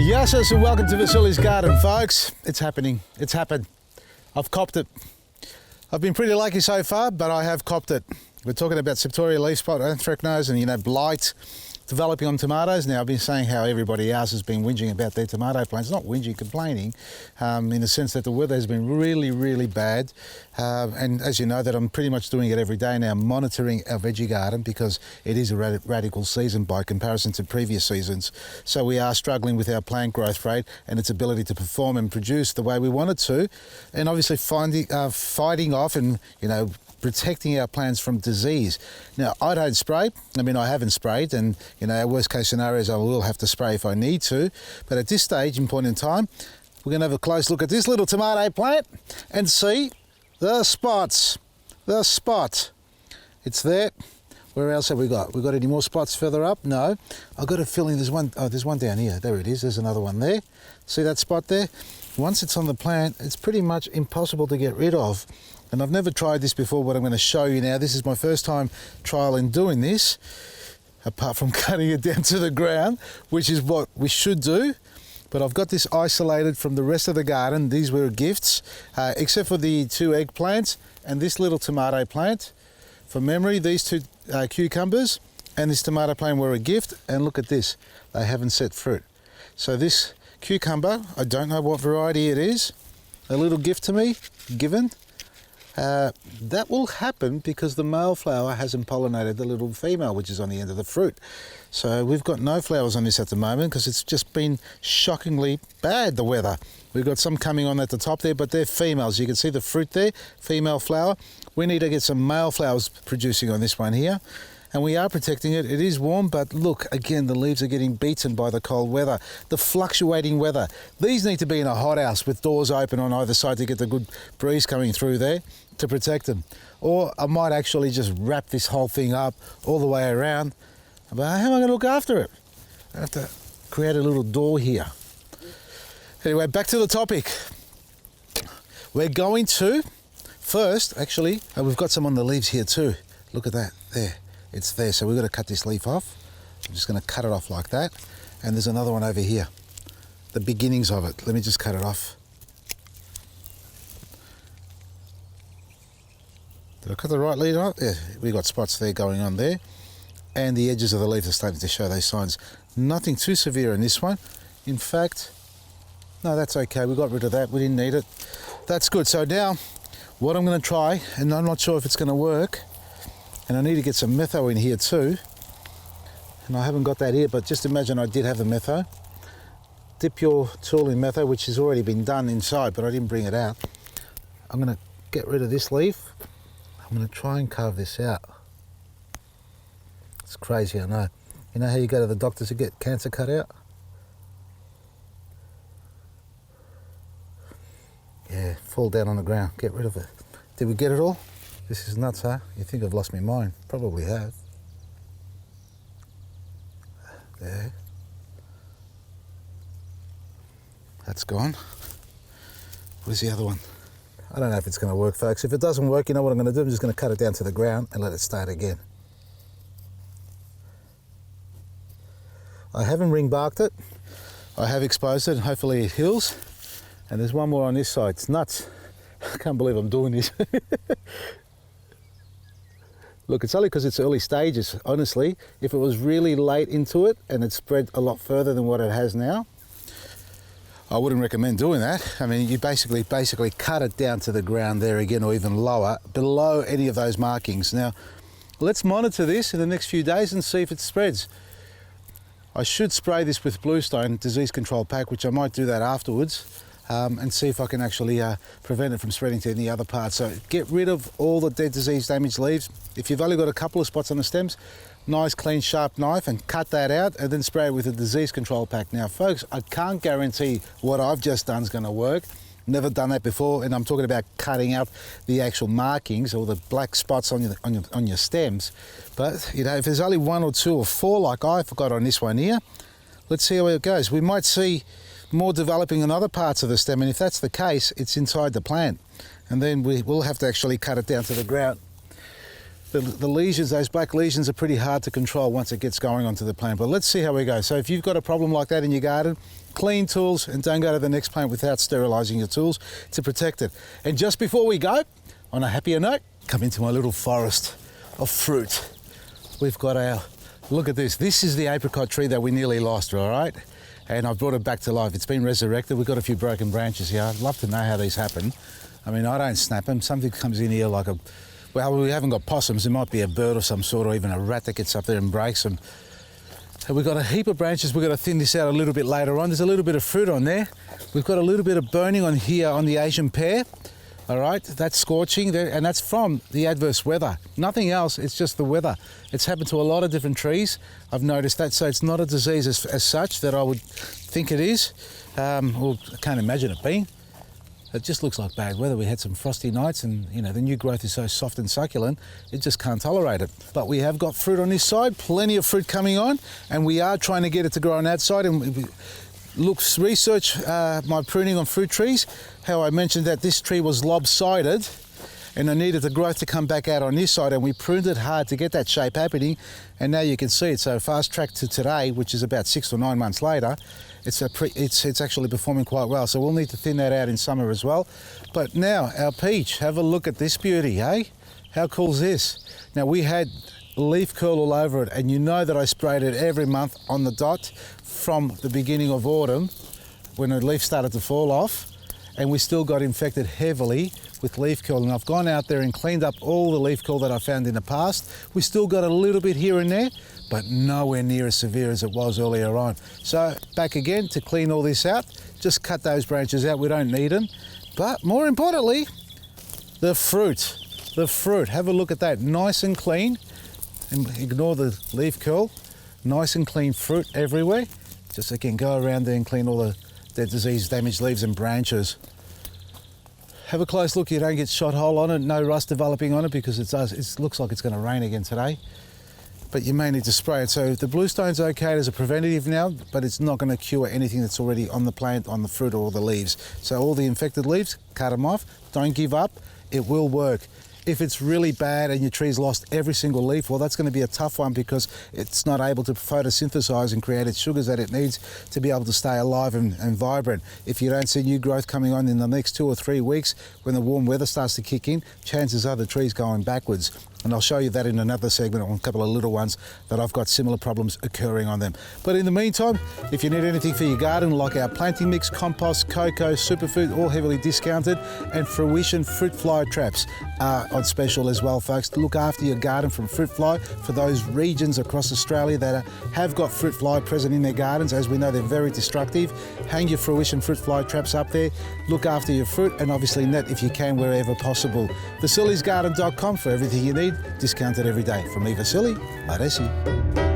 Yes, and welcome to Vasily's garden, folks. It's happening. It's happened. I've copped it. I've been pretty lucky so far, but I have copped it. We're talking about Septoria leaf spot, anthracnose, and blight developing on tomatoes. Now, I've been saying how everybody else has been whinging about their tomato plants. Not whinging, complaining, in the sense that the weather has been really, really bad. And as you know, that I'm pretty much doing it every day now, monitoring our veggie garden, because it is a radical season by comparison to previous seasons. So we are struggling with our plant growth rate and its ability to perform and produce the way we want it to. And obviously fighting off and, protecting our plants from disease. Now, I don't spray. I haven't sprayed, and our worst case scenario is I will have to spray if I need to. But at this stage and point in time, we're going to have a close look at this little tomato plant and see the spots. The spot. It's there. Where else have we got? We got any more spots further up? No. I've got a feeling there's one. Oh, there's one down here. There it is. There's another one there. See that spot there? Once it's on the plant, it's pretty much impossible to get rid of. And I've never tried this before, but I'm going to show you now. This is my first time trial in doing this, apart from cutting it down to the ground, which is what we should do. But I've got this isolated from the rest of the garden. These were gifts, except for the 2 eggplants and this little tomato plant. From memory, these 2 cucumbers and this tomato plant were a gift. And look at this, they haven't set fruit. So this cucumber, I don't know what variety it is, a little gift to me, given. That will happen because the male flower hasn't pollinated the little female, which is on the end of the fruit. So we've got no flowers on this at the moment because it's just been shockingly bad, the weather. We've got some coming on at the top there, but they're females. You can see the fruit there, female flower. We need to get some male flowers producing on this one here. And we are protecting it. It is warm, but look, again, the leaves are getting beaten by the cold weather, the fluctuating weather. These need to be in a hothouse with doors open on either side to get the good breeze coming through there to protect them. Or I might actually just wrap this whole thing up all the way around. But how am I going to look after it? I have to create a little door here. Anyway, back to the topic. We're going to, first, actually, we've got some on the leaves here too. Look at that, there. It's there, so we've got to cut this leaf off. I'm just going to cut it off like that. And there's another one over here, the beginnings of it. Let me just cut it off. Did I cut the right leaf off? Yeah, we got spots there going on there. And the edges of the leaf are starting to show those signs. Nothing too severe in this one. In fact, no, that's okay. We got rid of that. We didn't need it. That's good. So now, what I'm going to try, and I'm not sure if it's going to work, and I need to get some metho in here too. And I haven't got that here, but just imagine I did have the metho. Dip your tool in metho, which has already been done inside, but I didn't bring it out. I'm going to get rid of this leaf. I'm going to try and carve this out. It's crazy, I know. You know how you go to the doctors to get cancer cut out? Yeah, fall down on the ground, get rid of it. Did we get it all? This is nuts, huh? You think I've lost my mind? Probably have. There. That's gone. Where's the other one? I don't know if it's going to work, folks. If it doesn't work, you know what I'm going to do? I'm just going to cut it down to the ground and let it start again. I haven't ring barked it. I have exposed it, and hopefully it heals. And there's one more on this side. It's nuts. I can't believe I'm doing this. Look, it's only because it's early stages, honestly. If it was really late into it and it spread a lot further than what it has now, I wouldn't recommend doing that. I mean, you basically cut it down to the ground there again, or even lower, below any of those markings. Now, let's monitor this in the next few days and see if it spreads. I should spray this with Bluestone disease control pack, which I might do that afterwards. And see if I can actually prevent it from spreading to any other parts. So get rid of all the dead, disease damaged leaves. If you've only got a couple of spots on the stems, nice clean sharp knife and cut that out, and then spray it with a disease control pack. Now folks, I can't guarantee what I've just done is going to work. Never done that before, and I'm talking about cutting out the actual markings or the black spots on your stems. But if there's only 1 or 2 or 4 like I've got on this one here, let's see how it goes. We might see more developing in other parts of the stem, and if that's the case, it's inside the plant, and then we will have to actually cut it down to the ground. The lesions, those black lesions, are pretty hard to control once it gets going onto the plant, but let's see how we go. So if you've got a problem like that in your garden, clean tools and don't go to the next plant without sterilising your tools to protect it. And just before we go, on a happier note, come into my little forest of fruit. We've got our, look at this. This is the apricot tree that we nearly lost, all right? And I've brought it back to life. It's been resurrected. We've got a few broken branches here. I'd love to know how these happen. I mean, I don't snap them. Something comes in here like a, well, we haven't got possums. There might be a bird of some sort or even a rat that gets up there and breaks them. So we've got a heap of branches. We've got to thin this out a little bit later on. There's a little bit of fruit on there. We've got a little bit of burning on here on the Asian pear. All right, that's scorching there, and that's from the adverse weather. Nothing else, it's just the weather. It's happened to a lot of different trees. I've noticed that, so it's not a disease as such that I would think it is. Well, I can't imagine it being. It just looks like bad weather. We had some frosty nights and, you know, the new growth is so soft and succulent, it just can't tolerate it. But we have got fruit on this side, plenty of fruit coming on, and we are trying to get it to grow on that side. And research my pruning on fruit trees, how I mentioned that this tree was lopsided and I needed the growth to come back out on this side, and we pruned it hard to get that shape happening, and now you can see it. So fast track to today, which is about 6 or 9 months later, it's actually performing quite well. So we'll need to thin that out in summer as well. But now our peach, have a look at this beauty, eh? How cool is this? Now we had leaf curl all over it, and you know that I sprayed it every month on the dot from the beginning of autumn when the leaf started to fall off, and we still got infected heavily with leaf curl. And I've gone out there and cleaned up all the leaf curl that I found in the past. We still got a little bit here and there, but nowhere near as severe as it was earlier on. So back again to clean all this out, just cut those branches out, we don't need them. But more importantly, the fruit, have a look at that, nice and clean. And ignore the leaf curl, nice and clean fruit everywhere. Just again, go around there and clean all the disease damaged leaves and branches. Have a close look, you don't get shot hole on it, no rust developing on it, because it looks like it's going to rain again today. But you may need to spray it. So the bluestone's okay as a preventative now, but it's not going to cure anything that's already on the plant, on the fruit or the leaves. So all the infected leaves, cut them off, don't give up, it will work. If it's really bad and your tree's lost every single leaf, well, that's going to be a tough one because it's not able to photosynthesize and create its sugars that it needs to be able to stay alive and vibrant. If you don't see new growth coming on in the next 2 or 3 weeks, when the warm weather starts to kick in, chances are the tree's going backwards. And I'll show you that in another segment on a couple of little ones that I've got similar problems occurring on them. But in the meantime, if you need anything for your garden, like our planting mix, compost, cocoa, superfood, all heavily discounted, and fruition fruit fly traps are on special as well, folks. To look after your garden from fruit fly for those regions across Australia that have got fruit fly present in their gardens. As we know, they're very destructive. Hang your fruition fruit fly traps up there. Look after your fruit, and obviously net if you can wherever possible. Vasili'sGarden.com for everything you need, discounted every day. From me, Vasili, Maresi.